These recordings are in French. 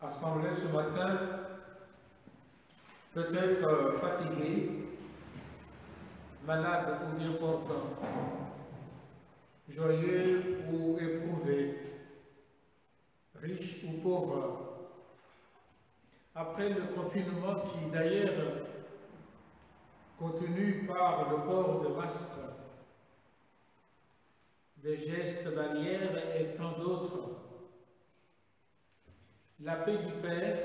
assemblée ce matin, peut-être fatigué, malade ou bien portant, joyeux ou éprouvé, riche ou pauvre. Après le confinement qui d'ailleurs continue par le port de masques, des gestes barrières et tant d'autres, la paix du Père,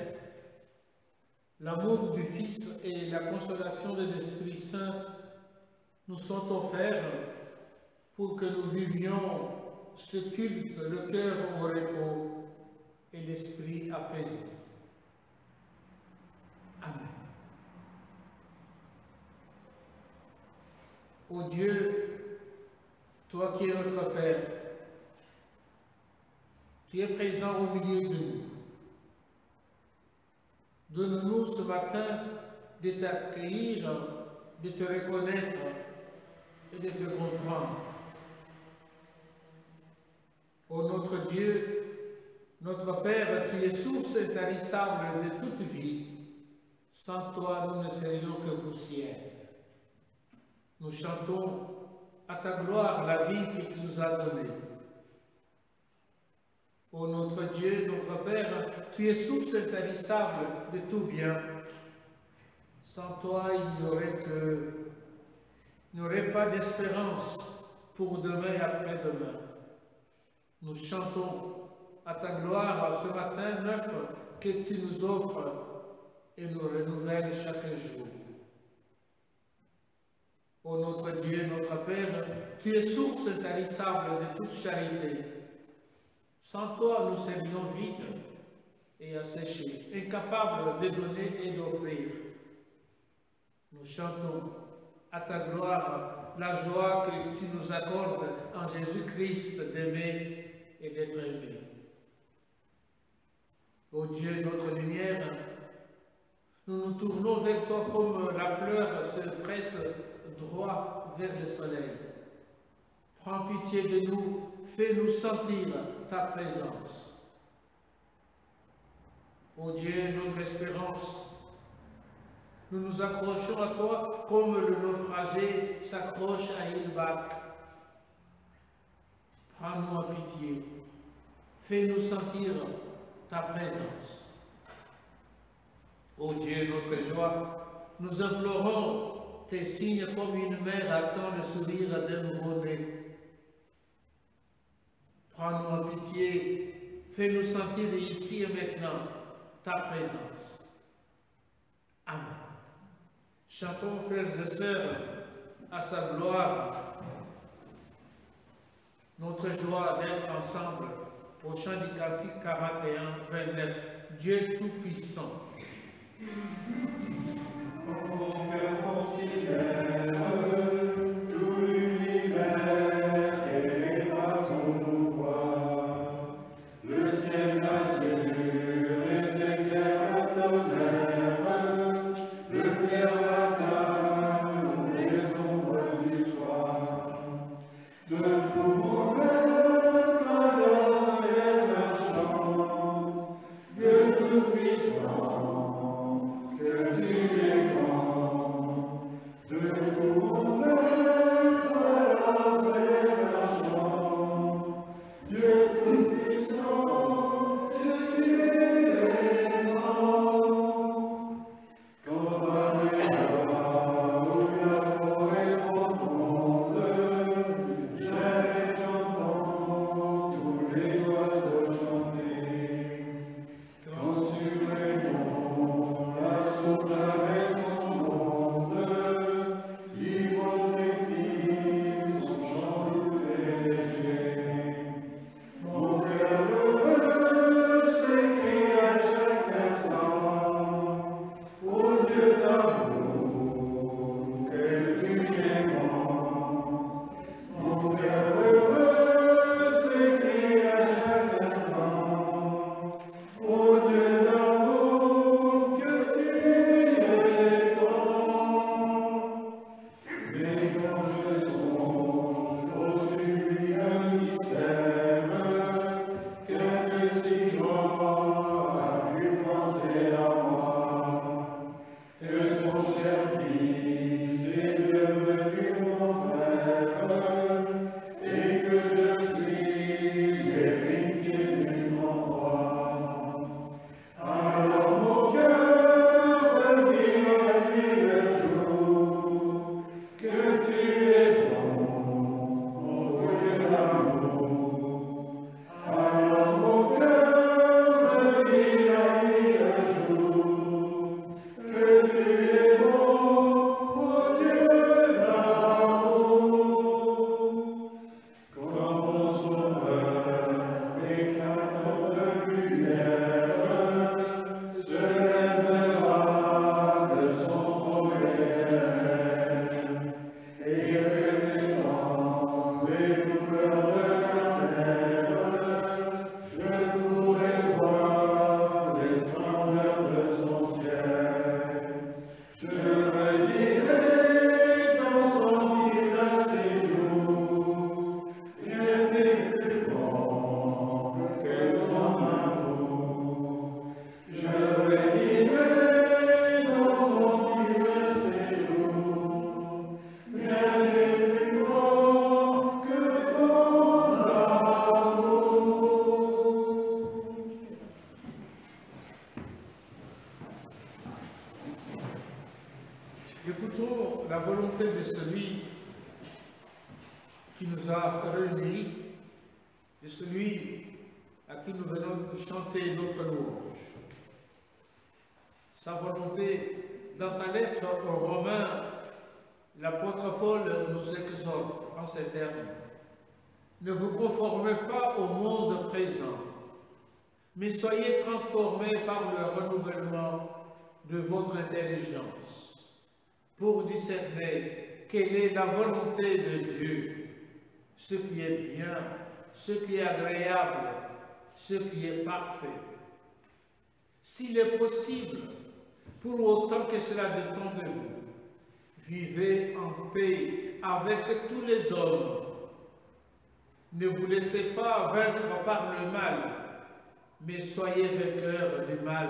l'amour du Fils et la consolation de l'Esprit Saint nous sont offerts pour que nous vivions ce culte, le cœur au repos et l'esprit apaisé. Amen. Ô Dieu, toi qui es notre Père, tu es présent au milieu de nous. Donne-nous ce matin de t'accueillir, de te reconnaître et de te comprendre. Ô notre Dieu, notre Père, tu es source intarissable de toute vie. Sans toi, nous ne serions que poussière. Nous chantons à ta gloire la vie que tu nous as donnée. Ô notre Dieu, notre Père, tu es source intarissable de tout bien. Sans toi, il n'y aurait pas d'espérance pour demain et après-demain. Nous chantons à ta gloire ce matin neuf que tu nous offres et nous renouvelles chaque jour. Ô notre Dieu, notre Père, tu es source intarissable de toute charité. Sans toi, nous serions vides et asséchés, incapables de donner et d'offrir. Nous chantons à ta gloire la joie que tu nous accordes en Jésus-Christ d'aimer et d'être aimé. Ô Dieu, notre lumière, nous nous tournons vers toi comme la fleur se presse droit vers le soleil. Prends pitié de nous, fais-nous sentir ta présence. Ô Dieu, notre espérance, nous nous accrochons à toi comme le naufragé s'accroche à une barque. Prends-nous en pitié, fais-nous sentir ta présence. Ô Dieu, notre joie, nous implorons tes signes comme une mère attend le sourire d'un nouveau-né. Prends-nous en pitié, fais-nous sentir ici et maintenant ta présence. Amen. Chantons, frères et sœurs, à sa gloire, notre joie d'être ensemble au chant du cantique 41, 29. Dieu Tout-Puissant. Mon cœur considère tout l'univers et par ton pouvoir. Le ciel azur, les éclairs à tonnerre, le clair matin, les ombres du soir. De tout mon cœur, traverse les marchands, Dieu Tout-Puissant, que tu es grand, de tout Écoutons la volonté de celui qui nous a réunis, de celui à qui nous venons de chanter notre louange. Sa volonté, dans sa lettre aux Romains, l'apôtre Paul nous exhorte en ces termes. Ne vous conformez pas au monde présent, mais soyez transformés par le renouvellement de votre intelligence, pour discerner quelle est la volonté de Dieu, ce qui est bien, ce qui est agréable, ce qui est parfait. S'il est possible, pour autant que cela dépend de vous, vivez en paix avec tous les hommes. Ne vous laissez pas vaincre par le mal, mais soyez vainqueurs du mal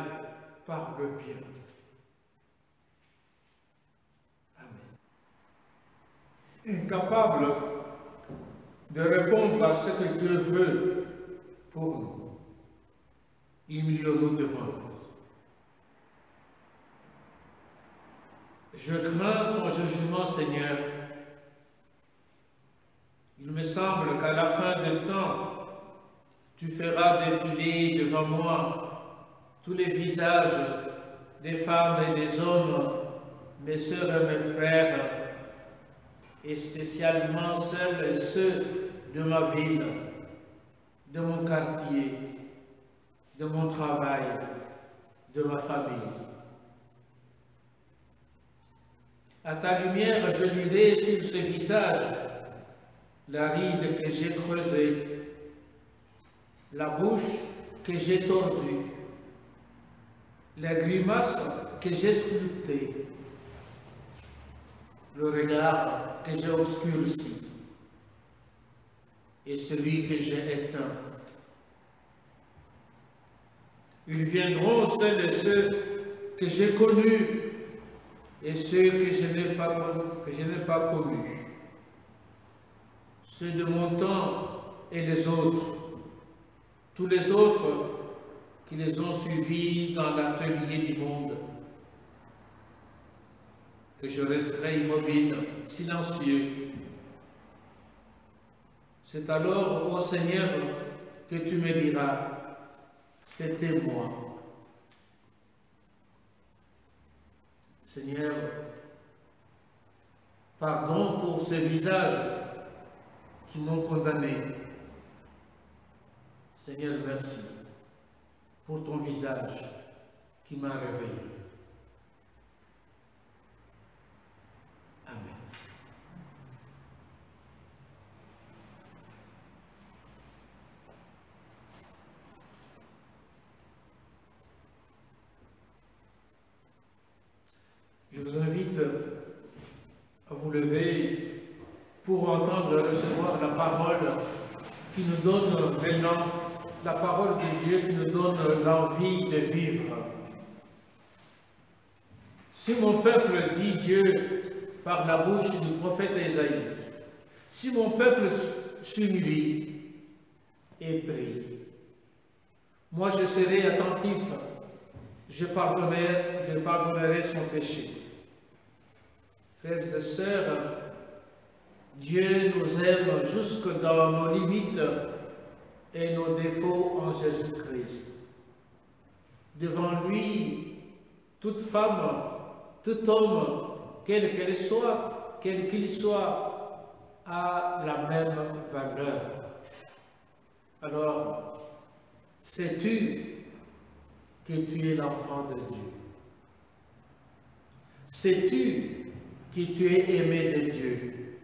par le bien. Amen. Incapable de répondre à ce que Dieu veut pour nous, humilions-nous devant lui. Je crains ton jugement, Seigneur. Il me semble qu'à la fin des temps, tu feras défiler devant moi tous les visages des femmes et des hommes, mes sœurs et mes frères, et spécialement celles et ceux de ma ville, de mon quartier, de mon travail, de ma famille. À ta lumière, je lirai sur ce visage la ride que j'ai creusée, la bouche que j'ai tordue, les grimaces que j'ai sculptées, le regard que j'ai obscurci et celui que j'ai éteint. Ils viendront, celles et ceux que j'ai connus et ceux que je n'ai pas connus, ceux de mon temps et les autres, tous les autres qui les ont suivis dans l'atelier du monde, que je resterai immobile, silencieux. C'est alors, ô Seigneur, que tu me diras, c'était moi. Seigneur, pardon pour ces visages qui m'ont condamné. Seigneur, merci pour ton visage qui m'a réveillé. Amen. Je vous invite à vous lever pour entendre et recevoir la parole qui nous donne l'élan, la parole de Dieu qui nous donne l'envie de vivre. Si mon peuple dit Dieu par la bouche du prophète Ésaïe, si mon peuple s'humilie et prie, moi je serai attentif, je pardonnerai son péché. Frères et sœurs, Dieu nous aime jusque dans nos limites et nos défauts en Jésus-Christ. Devant lui, toute femme, tout homme, quel qu'il soit, a la même valeur. Alors, sais-tu que tu es l'enfant de Dieu? Sais-tu que tu es aimé de Dieu?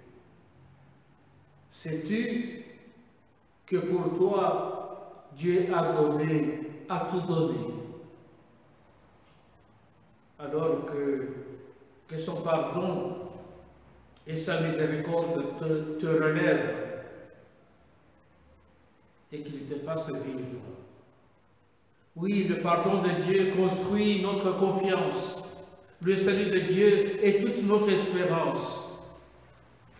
Sais-tu que pour toi, Dieu a tout donné? Alors que son pardon et sa miséricorde te relèvent et qu'il te fasse vivre. Oui, le pardon de Dieu construit notre confiance. Le salut de Dieu est toute notre espérance.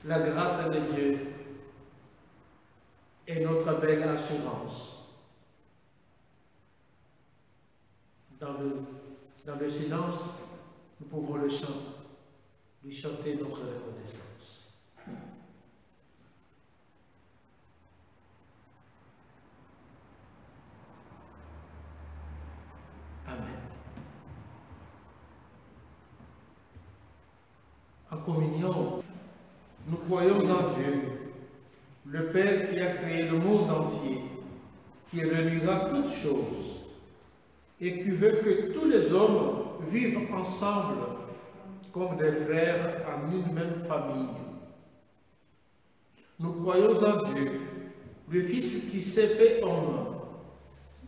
La grâce de Dieu est notre belle assurance. Dans le silence, nous pouvons le chanter. lui chanter notre reconnaissance. Amen. En communion, nous croyons en Dieu, le Père qui a créé le monde entier, qui réunira toutes choses et qui veut que tous les hommes vivent ensemble comme des frères en une même famille. Nous croyons en Dieu, le Fils qui s'est fait homme,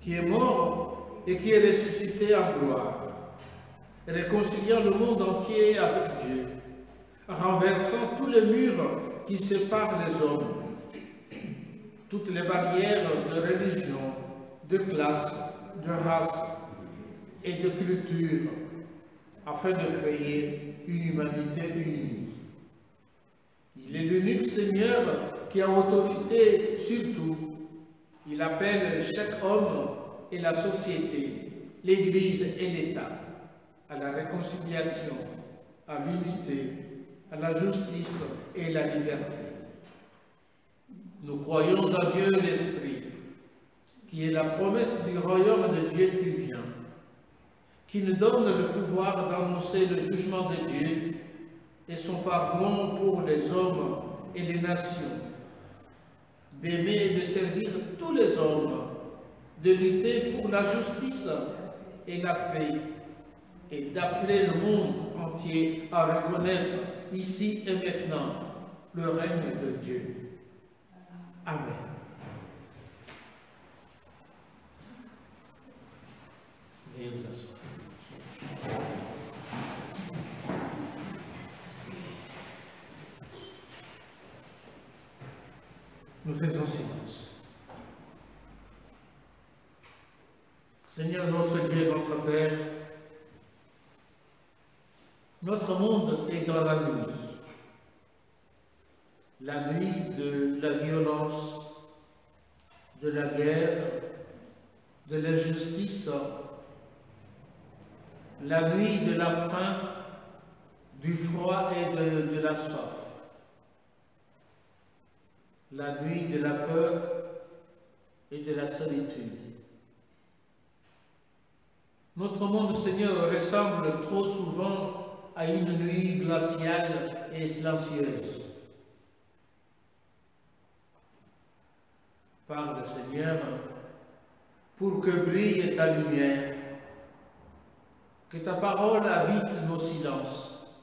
qui est mort et qui est ressuscité en gloire, réconciliant le monde entier avec Dieu, renversant tous les murs qui séparent les hommes, toutes les barrières de religion, de classe, de race et de culture, afin de créer une humanité unie. Il est l'unique Seigneur qui a autorité sur tout. Il appelle chaque homme et la société, l'Église et l'État, à la réconciliation, à l'unité, à la justice et à la liberté. Nous croyons en Dieu l'Esprit, qui est la promesse du royaume de Dieu qui vient, qui nous donne le pouvoir d'annoncer le jugement de Dieu et son pardon pour les hommes et les nations, d'aimer et de servir tous les hommes, de lutter pour la justice et la paix, et d'appeler le monde entier à reconnaître ici et maintenant le règne de Dieu. Amen. Veuillez vous asseoir. Nous faisons silence. Seigneur notre Dieu, notre Père, notre monde est dans la nuit de la violence, de la guerre, de l'injustice, la nuit de la faim, du froid et de la soif, la nuit de la peur et de la solitude. Notre monde, Seigneur, ressemble trop souvent à une nuit glaciale et silencieuse. Parle, Seigneur, pour que brille ta lumière, que ta parole habite nos silences,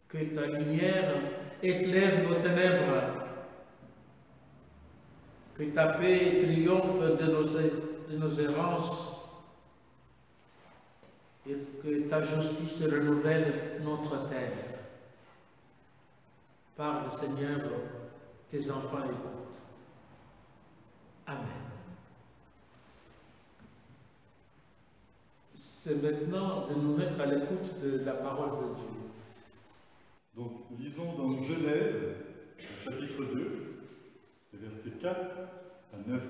que ta lumière éclaire nos ténèbres, que ta paix triomphe de nos errances, et que ta justice renouvelle notre terre. Parle, Seigneur, tes enfants écoutent. Amen. C'est maintenant de nous mettre à l'écoute de la parole de Dieu. Donc, lisons dans Genèse, chapitre 2, les versets 4 à 9.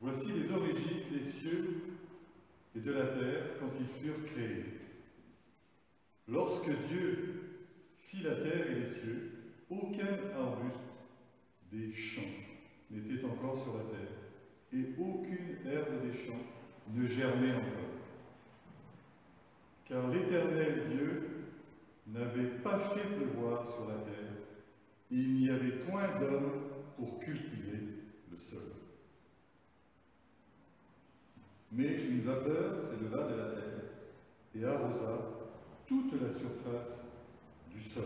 Voici les origines des cieux et de la terre quand ils furent créés. Lorsque Dieu fit la terre et les cieux, aucun arbuste des champs n'était encore sur la terre, et aucune herbe des champs ne germait encore. Car l'Éternel Dieu n'avait pas fait pleuvoir sur la terre, et il n'y avait point d'homme pour cultiver le sol. Mais une vapeur s'éleva de la terre et arrosa toute la surface du sol.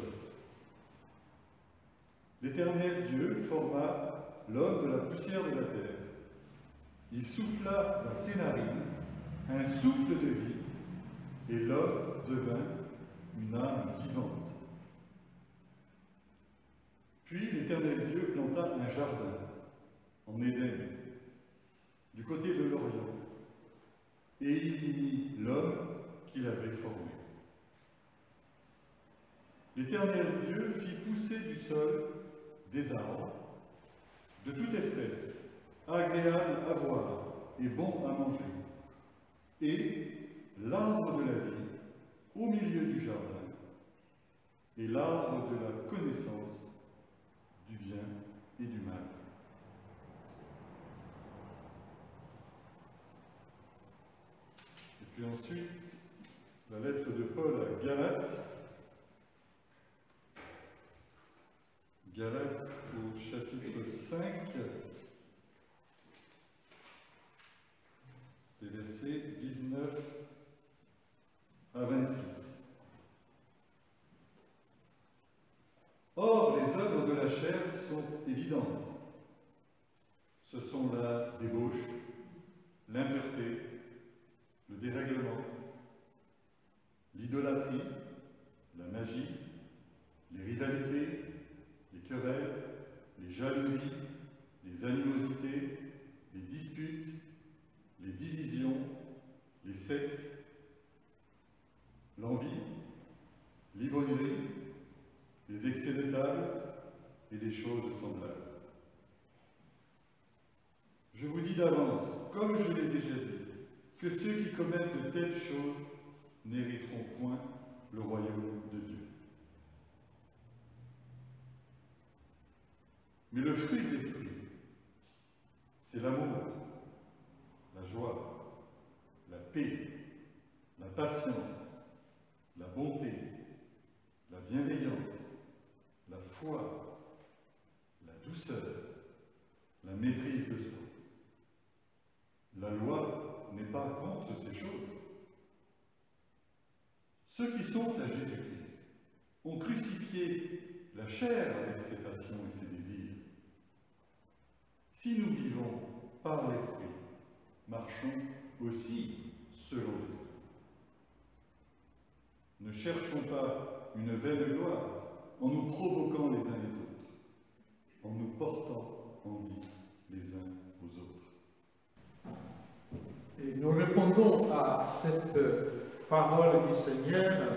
L'Éternel Dieu forma l'homme de la poussière de la terre. Il souffla dans ses narines un souffle de vie, et l'homme devint une âme vivante. Puis l'Éternel Dieu planta un jardin en Éden, du côté de l'Orient, et il y mit l'homme qu'il avait formé. L'Éternel Dieu fit pousser du sol des arbres de toute espèce, agréables à voir et bons à manger, et l'arbre de la vie au milieu du jardin est l'arbre de la connaissance du bien et du mal. Et puis ensuite, la lettre de Paul à Galates, Galates au chapitre 5, les versets 19 à 26. Or, les œuvres de la chair sont évidentes. Ce sont la débauche, l'impureté, le dérèglement, l'idolâtrie, la magie, les rivalités, les querelles, les jalousies, les animosités, les disputes, les divisions, les sectes, l'envie, l'ivrognerie, les excès de table et les choses semblables. Je vous dis d'avance, comme je l'ai déjà dit, que ceux qui commettent de telles choses n'hériteront point le royaume de Dieu. Mais le fruit de l'esprit, c'est l'amour, la joie, la paix, la patience, la bonté, la bienveillance, la foi, la douceur, la maîtrise de soi. La loi n'est pas contre ces choses. Ceux qui sont à Jésus-Christ ont crucifié la chair avec ses passions et ses désirs. Si nous vivons par l'Esprit, marchons aussi selon l'Esprit. Ne cherchons pas une vaine gloire en nous provoquant les uns les autres, en nous portant envie les uns aux autres. Et nous répondons à cette parole du Seigneur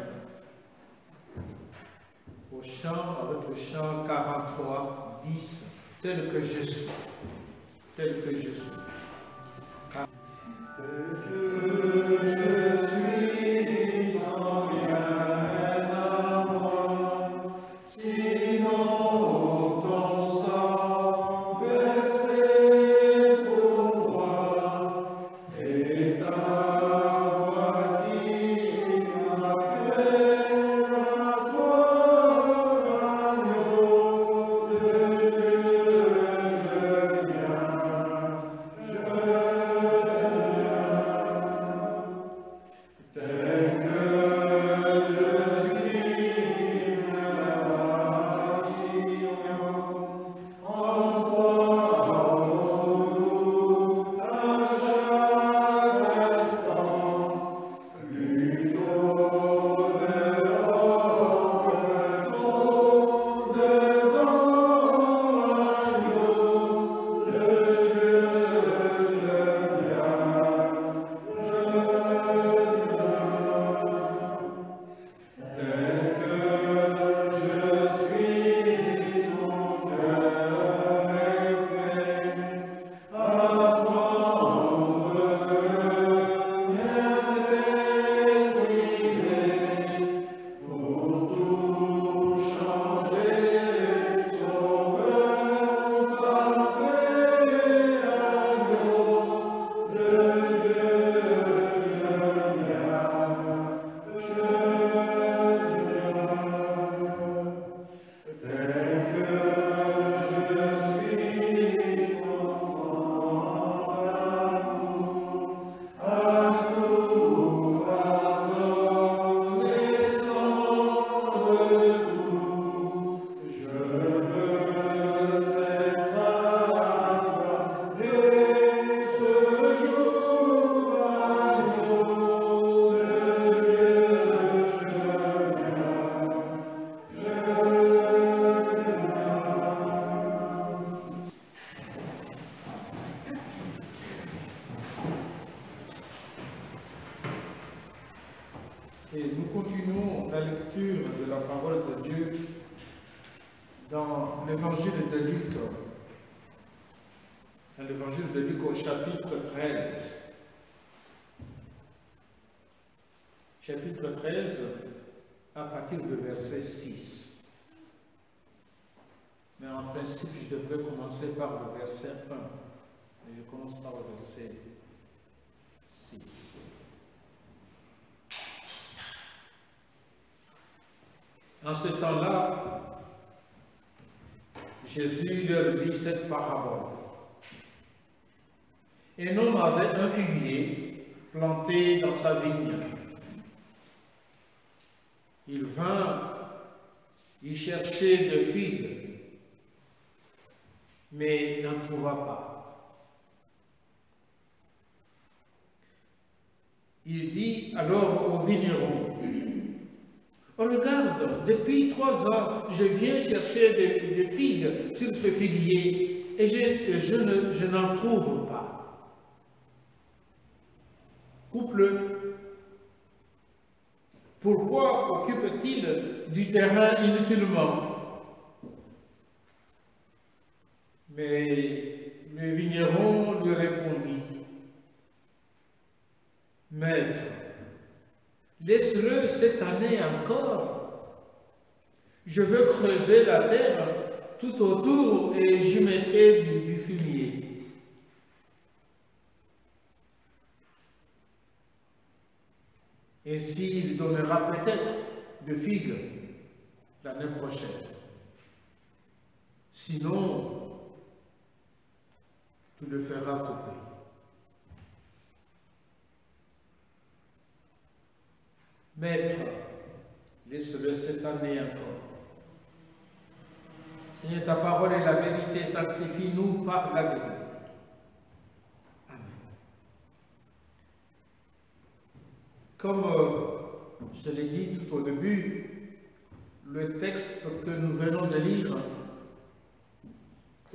au chant, avec le chant 43, 10, tel que je suis, tel que je suis. Et nous continuons la lecture de la parole de Dieu dans l'évangile de Luc. Dans l'évangile de Luc au chapitre 13. chapitre 13, à partir du verset 6. Mais en principe, je devrais commencer par le verset 1. Mais je commence par le verset 6. En ce temps-là, Jésus leur dit cette parabole. Un homme avait un figuier planté dans sa vigne. Il vint y chercher des figues, mais n'en trouva pas. Il dit alors au vigneron: oh, regarde, depuis 3 ans, je viens chercher des figues sur ce figuier et je n'en trouve pas. Coupe-le. Pourquoi occupe-t-il du terrain inutilement? Mais le vigneron lui répondit: Maître, laisse-le cette année encore. Je veux creuser la terre tout autour et j'y mettrai du fumier. Ainsi, il donnera peut-être de figues l'année prochaine. Sinon, tu le feras couper. Maître, laisse-le cette année encore. Seigneur, ta parole est la vérité, sanctifie-nous par la vérité. Comme je l'ai dit tout au début, le texte que nous venons de lire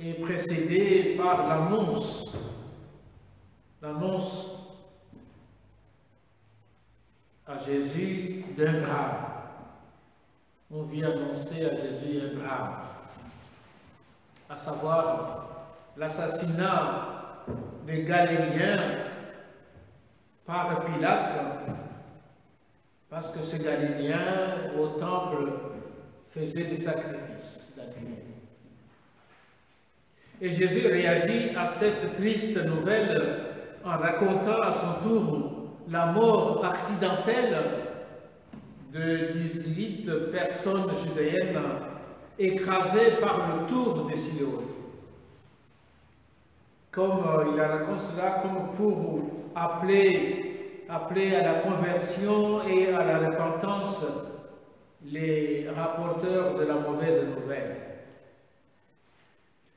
est précédé par l'annonce à Jésus d'un drame. On vient annoncer à Jésus un drame, à savoir l'assassinat des Galiléens par Pilate, parce que ces Galiléens au temple faisaient des sacrifices d'animaux. Et Jésus réagit à cette triste nouvelle en racontant à son tour la mort accidentelle de 18 personnes judéennes écrasées par le tour de Siloé. Comme il raconte cela comme pour appeler à la conversion et à la repentance les rapporteurs de la mauvaise nouvelle.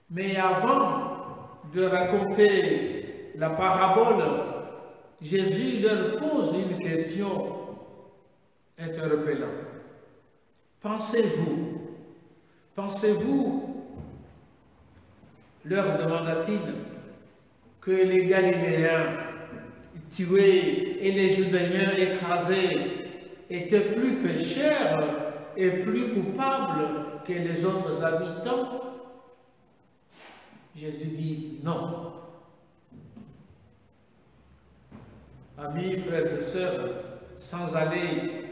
Mais avant de raconter la parabole, Jésus leur pose une question interpellant. Pensez-vous, leur demanda-t-il, que les Galiléens tués et les Judéens écrasés étaient plus pécheurs et plus coupables que les autres habitants? Jésus dit non. Amis, frères et sœurs, sans aller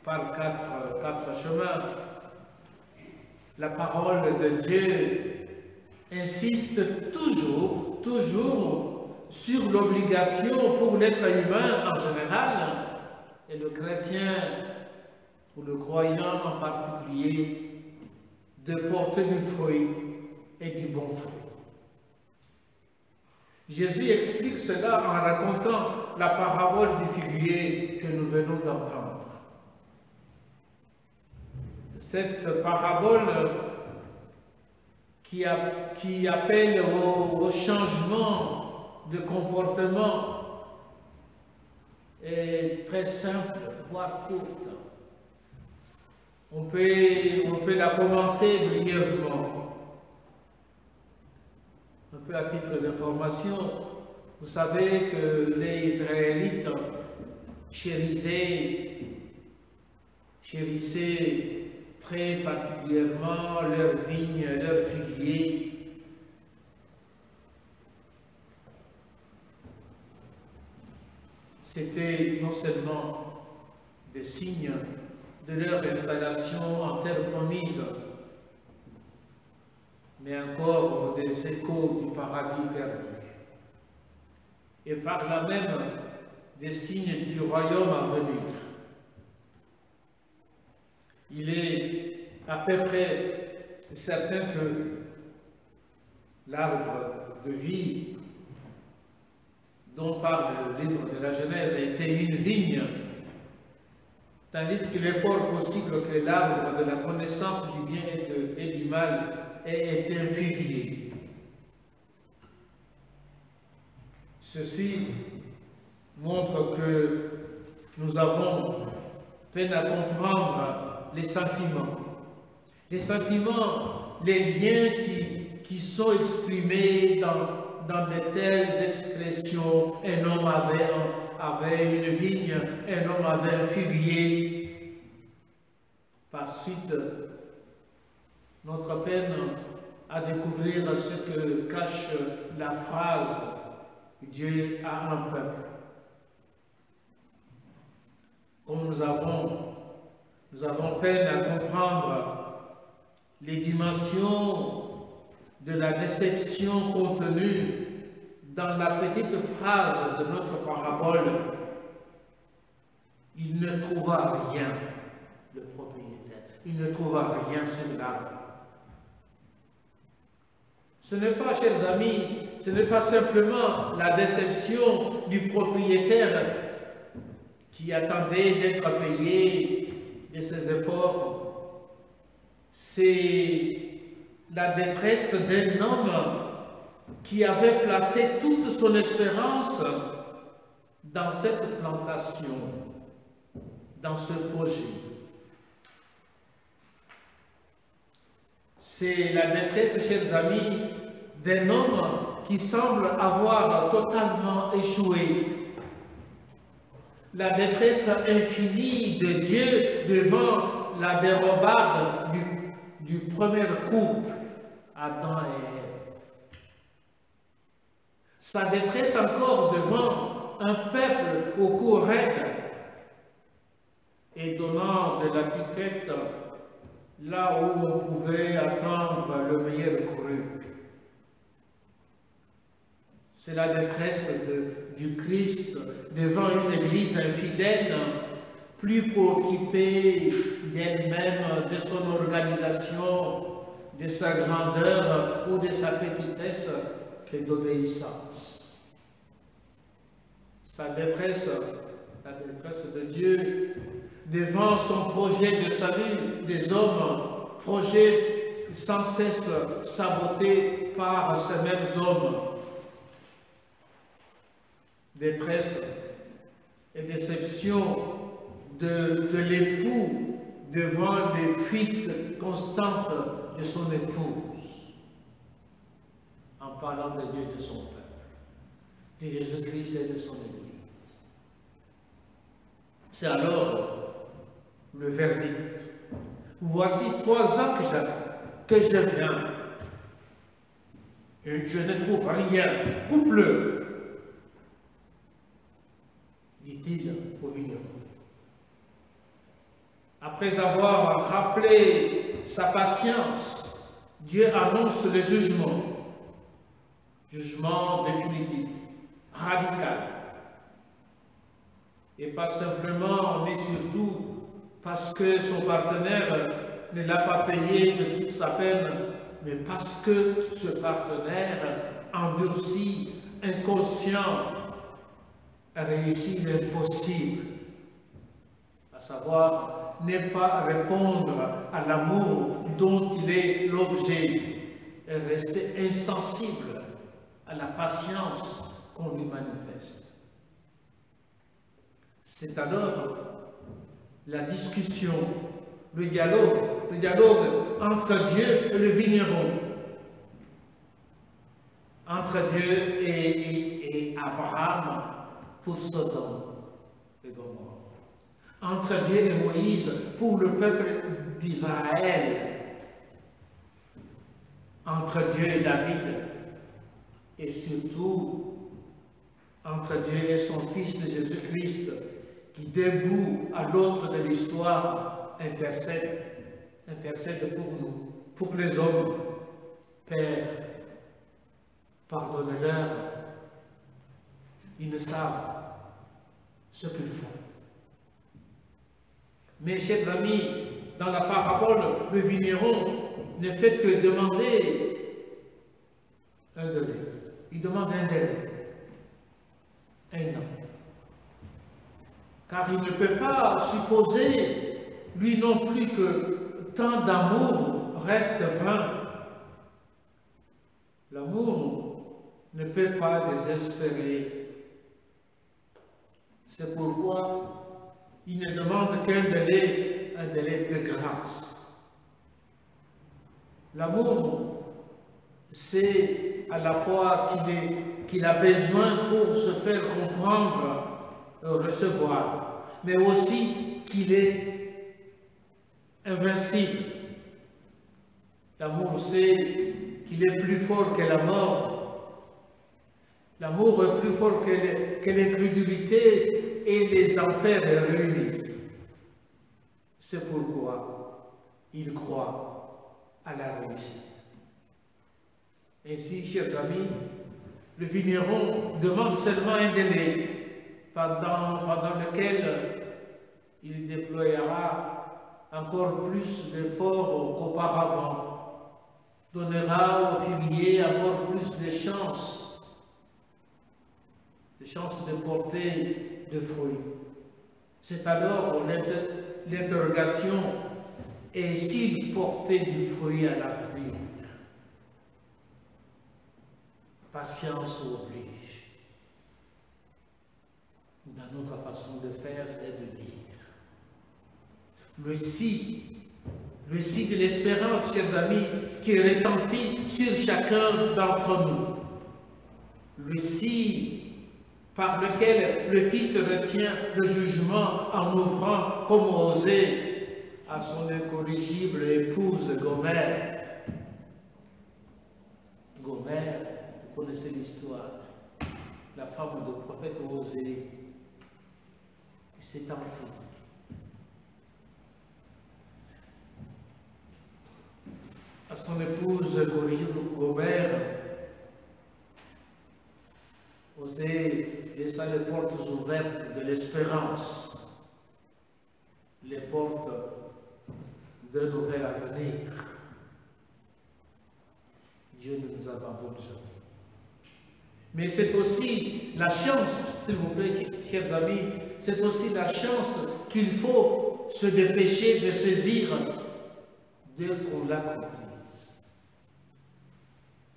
par quatre chemins, la parole de Dieu insiste toujours sur l'obligation pour l'être humain en général et le chrétien ou le croyant en particulier de porter du fruit et du bon fruit. Jésus explique cela en racontant la parabole du figuier que nous venons d'entendre. Cette parabole qui appelle au changement de comportement est très simple, voire courte. On peut la commenter brièvement. Un peu à titre d'information, vous savez que les Israélites chérissaient très particulièrement leurs vignes, leurs figuiers. C'était non seulement des signes de leur installation en terre promise, mais encore des échos du paradis perdu. Et par là même des signes du royaume à venir. Il est à peu près certain que l'arbre de vie dont parle le livre de la Genèse a été une vigne, tandis qu'il est fort possible que l'arbre de la connaissance du bien et du mal ait été un figuier. Ceci montre que nous avons peine à comprendre les sentiments, les liens qui sont exprimés dans de telles expressions. Un homme avait une vigne, un homme avait un figuier. Par suite, notre peine à découvrir ce que cache la phrase « Dieu a un peuple ». Comme nous avons peine à comprendre les dimensions de la déception contenue dans la petite phrase de notre parabole. Il ne trouva rien, le propriétaire. Il ne trouva rien sur l'arbre. Ce n'est pas, chers amis, ce n'est pas simplement la déception du propriétaire qui attendait d'être payé de ses efforts. C'est la détresse d'un homme qui avait placé toute son espérance dans cette plantation, dans ce projet. C'est la détresse, chers amis, d'un homme qui semble avoir totalement échoué. La détresse infinie de Dieu devant la dérobade du premier couple, Adam et Ève. Sa détresse encore devant un peuple au cou raide et donnant de la piquette là où on pouvait attendre le meilleur cru. C'est la détresse du Christ devant une Église infidèle, plus préoccupée d'elle-même, de son organisation, de sa grandeur ou de sa petitesse que d'obéissance. La détresse de Dieu devant son projet de salut des hommes, projet sans cesse saboté par ces mêmes hommes. Détresse et déception de l'époux devant les fuites constantes de son épouse, en parlant de Dieu et de son peuple, de Jésus-Christ et de son Église. C'est alors le verdict. Voici 3 ans que je viens et je ne trouve rien. Coupe-le, dit-il au vigneron. Après avoir rappelé sa patience, Dieu annonce le jugement. Jugement définitif, radical. Et pas simplement, mais surtout parce que son partenaire ne l'a pas payé de toute sa peine, mais parce que ce partenaire endurci, inconscient, a réussi l'impossible, à savoir ne pas répondre à l'amour dont il est l'objet et rester insensible à la patience qu'on lui manifeste. C'est alors la discussion, le dialogue entre Dieu et le vigneron, entre Dieu et Abraham pour Sodome et Gomorrhe, entre Dieu et Moïse pour le peuple d'Israël, entre Dieu et David, et surtout entre Dieu et son Fils Jésus-Christ, qui d'un bout à l'autre de l'histoire intercède pour nous, pour les hommes. Père, pardonne-leur, ils ne savent ce qu'ils font. Mes chers amis, dans la parabole, le vigneron ne fait que demander un délai. Il demande un délai, un an. Car il ne peut pas supposer, lui non plus, que tant d'amour reste vain. L'amour ne peut pas désespérer. C'est pourquoi il ne demande qu'un délai, un délai de grâce. L'amour, c'est à la fois qu'il a besoin pour se faire comprendre, recevoir, mais aussi qu'il est invincible. L'amour, c'est qu'il est plus fort que la mort. L'amour est plus fort que l'incrédulité et les enfers réunis. C'est pourquoi il croit à la réussite. Ainsi, chers amis, le vigneron demande seulement un délai pendant lequel il déploiera encore plus d'efforts qu'auparavant, donnera au figuier encore plus de chances de porter de fruits. C'est alors l'interrogation: et s'il portait du fruit à l'avenir? Patience oblige. Dans notre façon de faire et de dire. Le si de l'espérance, chers amis, qui retentit sur chacun d'entre nous. Le si par lequel le Fils retient le jugement en ouvrant comme Osée à son incorrigible épouse Gomère. Gomère, vous connaissez l'histoire, la femme du prophète Osée, qui s'est enfuie. À son épouse corrigible Gomère, Osée laissa les portes ouvertes de l'espérance, les portes d'un nouvel avenir. Dieu ne nous abandonne jamais. Mais c'est aussi la chance, s'il vous plaît, chers amis, c'est aussi la chance qu'il faut se dépêcher de saisir dès qu'on l'a comprise.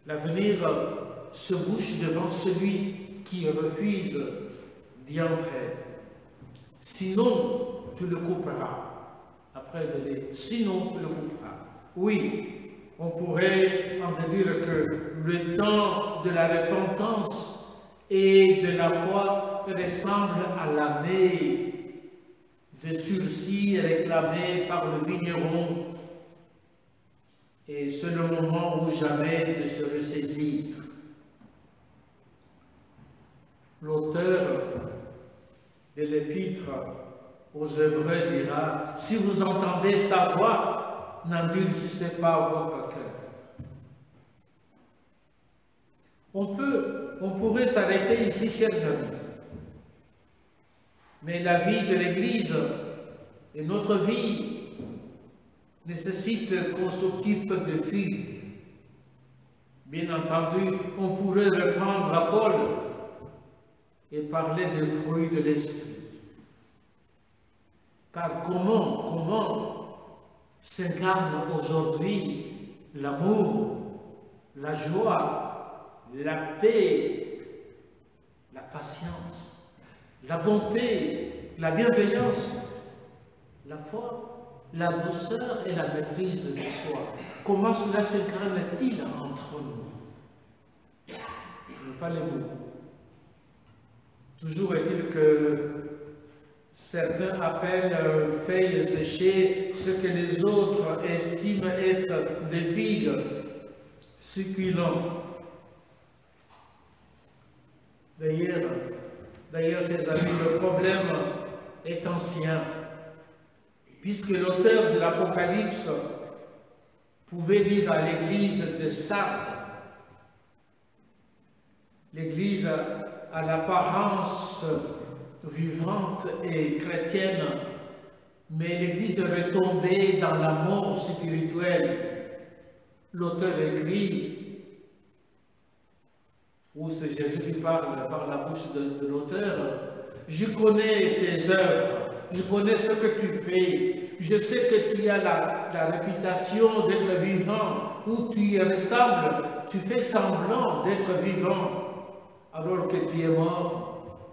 L'avenir se bouche devant celui qui refuse d'y entrer. Sinon, tu le couperas. Après de les... Sinon, tu le couperas. Oui, on pourrait en déduire que le temps de la repentance et de la foi ressemble à l'année de sursis réclamée par le vigneron. Et c'est le moment ou jamais de se ressaisir. L'auteur de l'épître aux Hébreux dira: si vous entendez sa voix, n'endurcissez pas votre cœur. On pourrait s'arrêter ici, chers amis. Mais la vie de l'Église et notre vie nécessite qu'on s'occupe de figues. Bien entendu, on pourrait reprendre à Paul et parler des fruits de l'esprit. Car comment s'incarne aujourd'hui l'amour, la joie, la paix, la patience, la bonté, la bienveillance, la foi, la douceur et la maîtrise de soi. Comment cela s'incarne-t-il entre nous? Ce n'est pas les mots. Toujours est-il que certains appellent feuilles séchées ce que les autres estiment être des figues succulentes. D'ailleurs, chers amis, le problème est ancien, puisque l'auteur de l'Apocalypse pouvait lire à l'église de Sardes. L'église à l'apparence vivante et chrétienne, mais l'église est retombée dans la mort spirituelle. L'auteur écrit, ou c'est Jésus qui parle par la bouche de l'auteur, « Je connais tes œuvres, je connais ce que tu fais, je sais que tu as la réputation d'être vivant, ou tu ressembles, tu fais semblant d'être vivant, alors que tu es mort.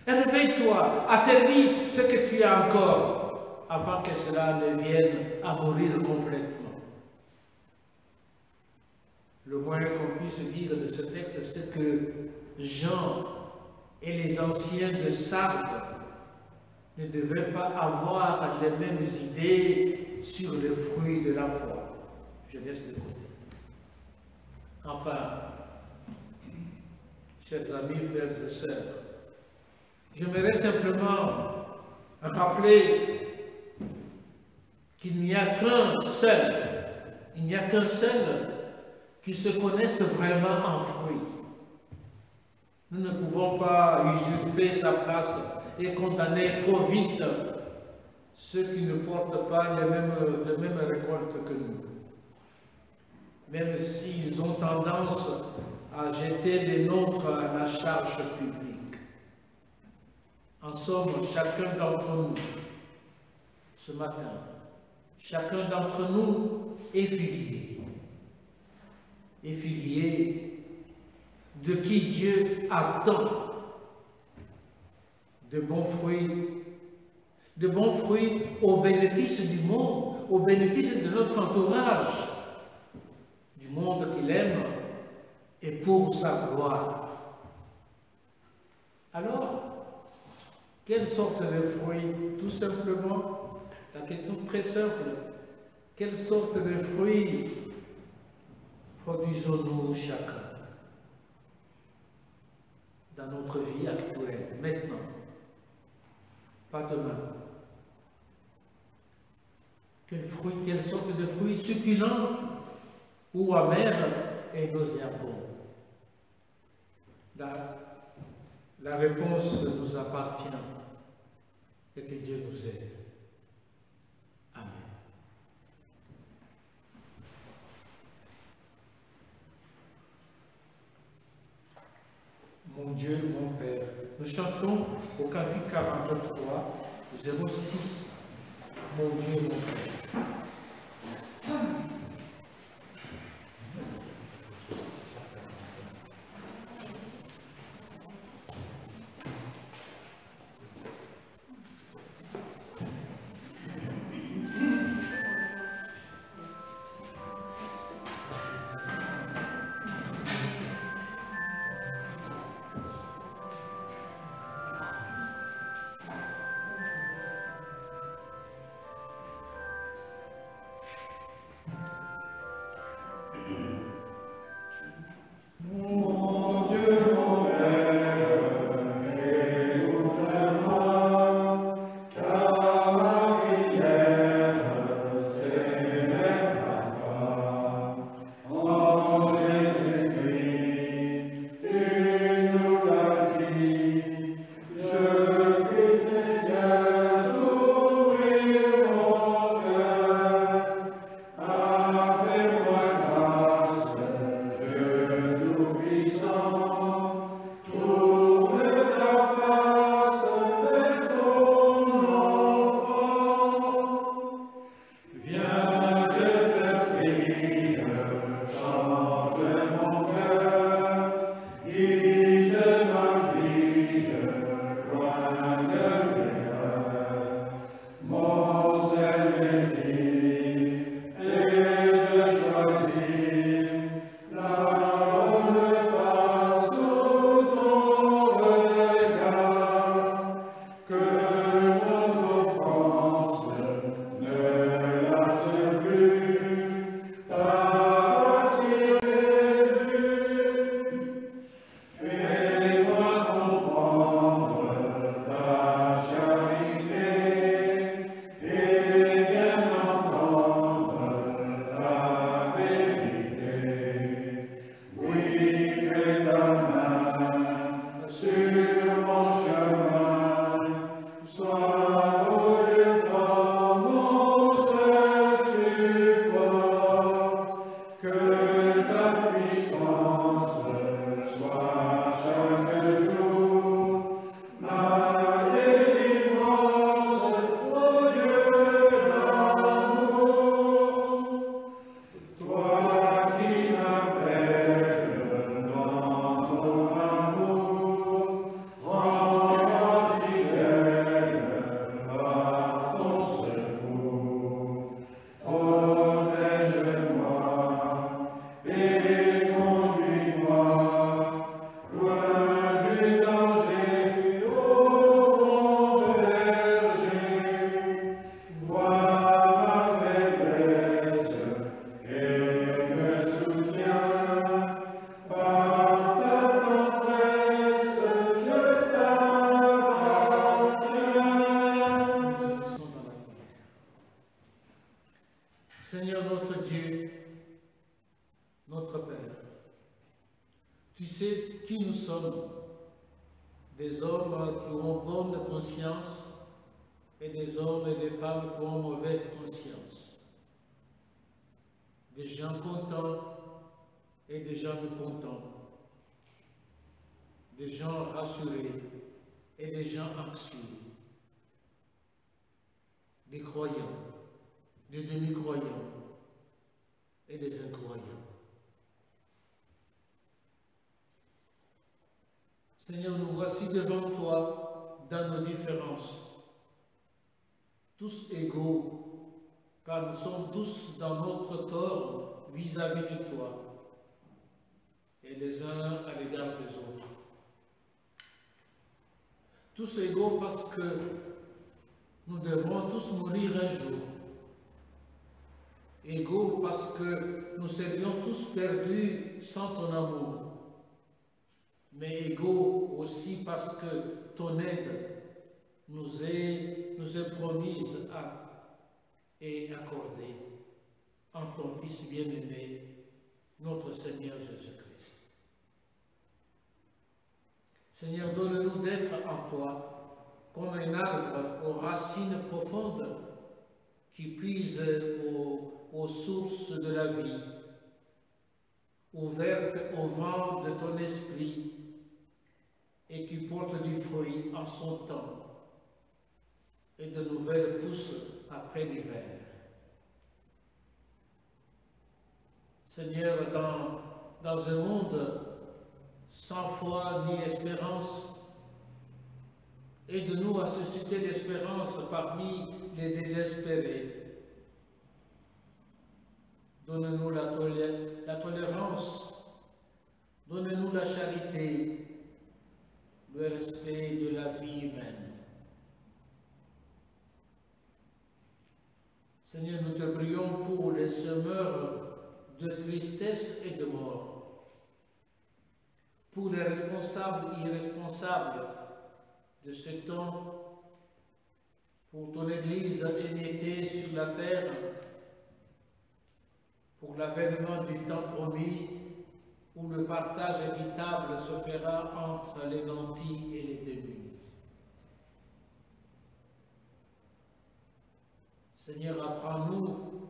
Réveille-toi, affermis ce que tu as encore, avant que cela ne vienne à mourir complètement. » Le moins qu'on puisse dire de ce texte, c'est que Jean et les anciens de Sardes ne devaient pas avoir les mêmes idées sur le fruit de la foi. Je laisse de côté. Enfin, chers amis, frères et sœurs, j'aimerais simplement rappeler qu'il n'y a qu'un seul, qui se connaisse vraiment en fruit. Nous ne pouvons pas usurper sa place et condamner trop vite ceux qui ne portent pas les mêmes récoltes que nous. Même s'ils ont tendance à jeter les nôtres à la charge publique. En somme, chacun d'entre nous, ce matin, chacun d'entre nous est figuier. Est figuier de qui Dieu attend de bons fruits au bénéfice du monde, au bénéfice de notre entourage, du monde qu'il aime, et pour sa gloire. Alors, quelle sorte de fruits? Tout simplement, la question très simple, quelle sorte de fruits produisons-nous chacun dans notre vie actuelle, maintenant, pas demain? Quelle sorte de fruits succulents ou amers et nauséabonds? La réponse nous appartient et que Dieu nous aide. Amen. Mon Dieu, mon Père, nous chanterons au cantique 43, 06. Mon Dieu, mon Père. qui nous sommes, des hommes qui ont bonne conscience et des hommes et des femmes qui ont mauvaise conscience, des gens contents et des gens mécontents, des gens rassurés et des gens anxieux, des croyants, des demi-croyants et des incroyants. Seigneur, nous voici devant toi dans nos différences, tous égaux, car nous sommes tous dans notre tort vis-à-vis de toi, et les uns à l'égard des autres. Tous égaux parce que nous devrons tous mourir un jour. Égaux parce que nous serions tous perdus sans ton amour. Mais égaux aussi parce que ton aide nous est promise et accordée en ton Fils bien-aimé, notre Seigneur Jésus-Christ. Seigneur, donne-nous d'être en toi comme un arbre aux racines profondes qui puise aux sources de la vie, ouverte au vent de ton esprit et qui porte du fruit en son temps et de nouvelles pousses après l'hiver. Seigneur, dans un monde sans foi ni espérance, aide-nous à susciter l'espérance parmi les désespérés. Donne-nous la tolérance, donne-nous la charité, le respect de la vie humaine. Seigneur, nous te prions pour les semeurs de tristesse et de mort, pour les responsables et irresponsables de ce temps, pour ton Église émiettée sur la terre, pour l'avènement du temps promis, où le partage équitable se fera entre les nantis et les démunis. Seigneur, apprends-nous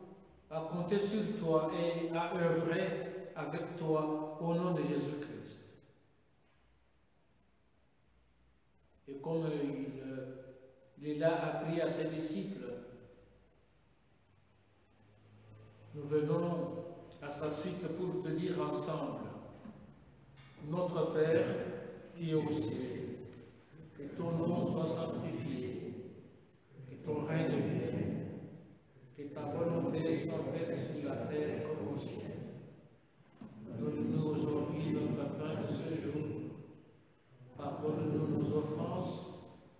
à compter sur toi et à œuvrer avec toi au nom de Jésus-Christ. Et comme il a appris à ses disciples, nous venons à sa suite pour te dire ensemble: Notre Père qui est au ciel, que ton nom soit sanctifié, que ton règne vienne, que ta volonté soit faite sur la terre comme au ciel. Donne-nous aujourd'hui notre pain de ce jour. Pardonne-nous nos offenses,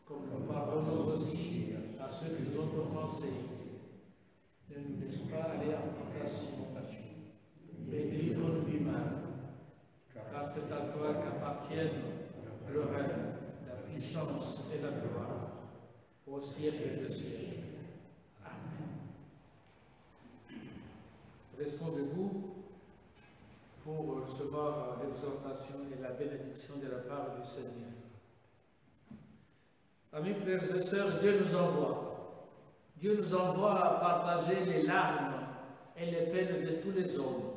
comme nous pardonnons aussi à ceux qui nous ont offensés. Ne nous laisse pas aller en tentation, mais délivre-nous du mal, car c'est à toi qu'appartiennent le règne, la puissance et la gloire, au siècle des siècles. Amen. Restons debout pour recevoir l'exhortation et la bénédiction de la part du Seigneur. Amis, frères et sœurs, Dieu nous envoie. Dieu nous envoie à partager les larmes et les peines de tous les hommes,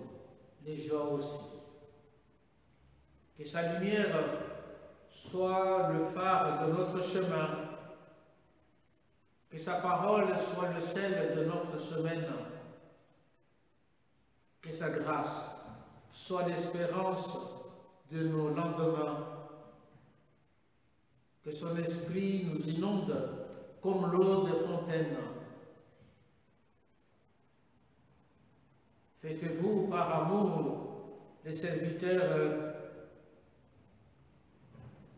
les joies aussi. Que sa lumière soit le phare de notre chemin, que sa parole soit le sel de notre semaine, que sa grâce soit l'espérance de nos lendemains, que son esprit nous inonde comme l'eau de fontaine. Faites-vous par amour les serviteurs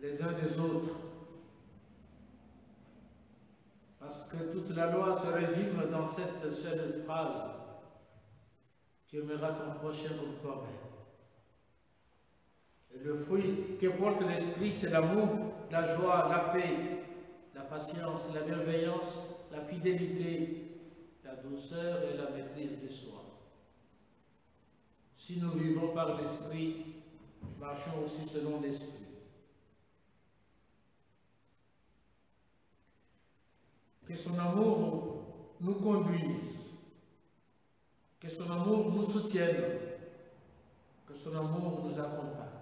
les uns des autres, parce que toute la loi se résume dans cette seule phrase: tu aimeras ton prochain comme toi-même. Et le fruit que porte l'esprit, c'est l'amour, la joie, la paix, la patience, la bienveillance, la fidélité, la douceur et la maîtrise de soi. Si nous vivons par l'esprit, marchons aussi selon l'Esprit. Que son amour nous conduise, que son amour nous soutienne, que son amour nous accompagne.